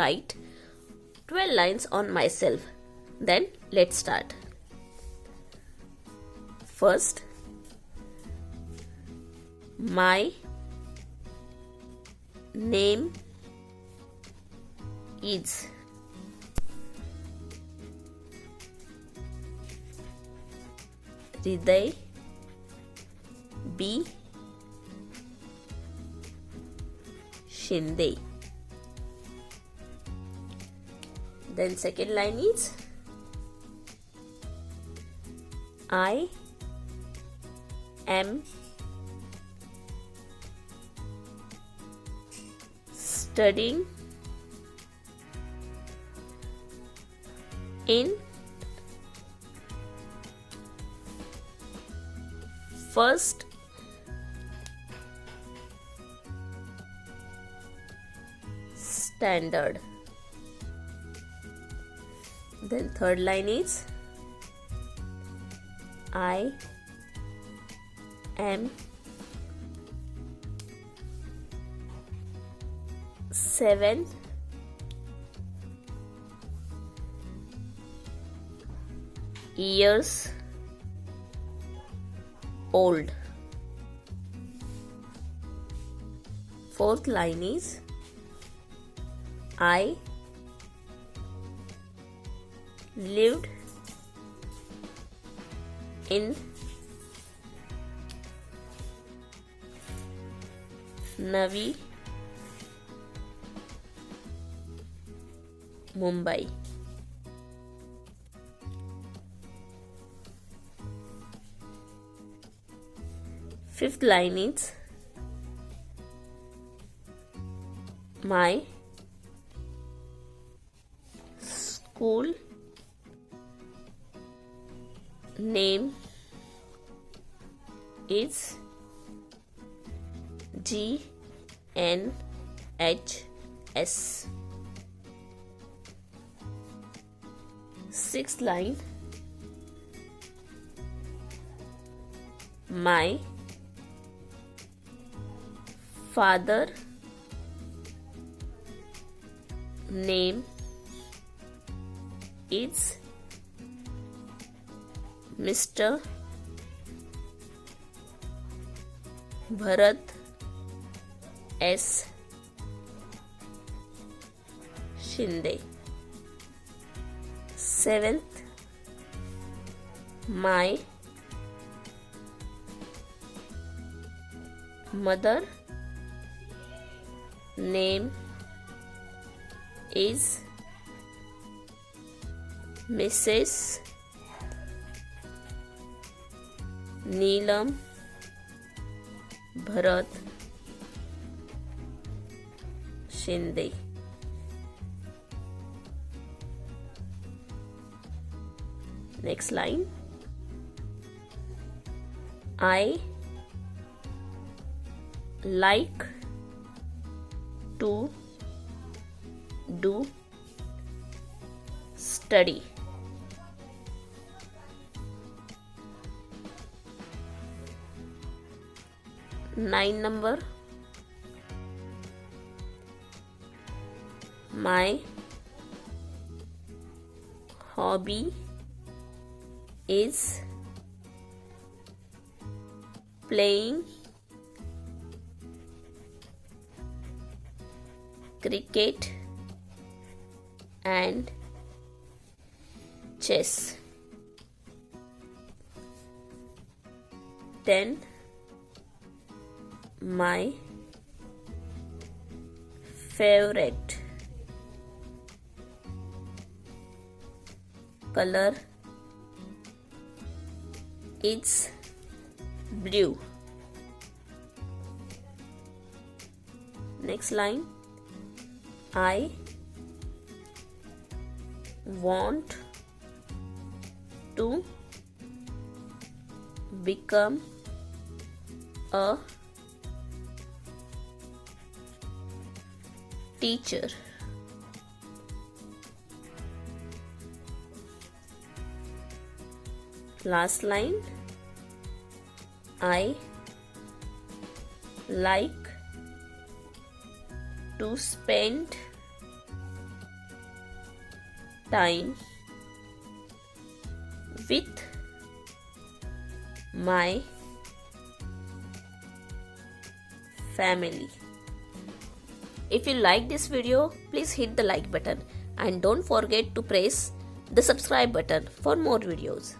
write 12 lines on myself. Then let's start. First, my name is Hriday B. Shinde. Then second line is I am studying in first standard. Then third line is I am 7 years old. Fourth line is I lived in Navi Mumbai. Fifth line is my school name is GNHS. Sixth line, my father name is Mr. Bharat S. Shinde. Seventh, my mother name is Mrs. Neelam Bharat Shinde. Next line, I like to do study. Nine number, my hobby is playing cricket and chess. 10, my favorite color is blue. Next line, I want to become a teacher. Last line, I like to spend time with my family. If you like this video, please hit the like button and don't forget to press the subscribe button for more videos.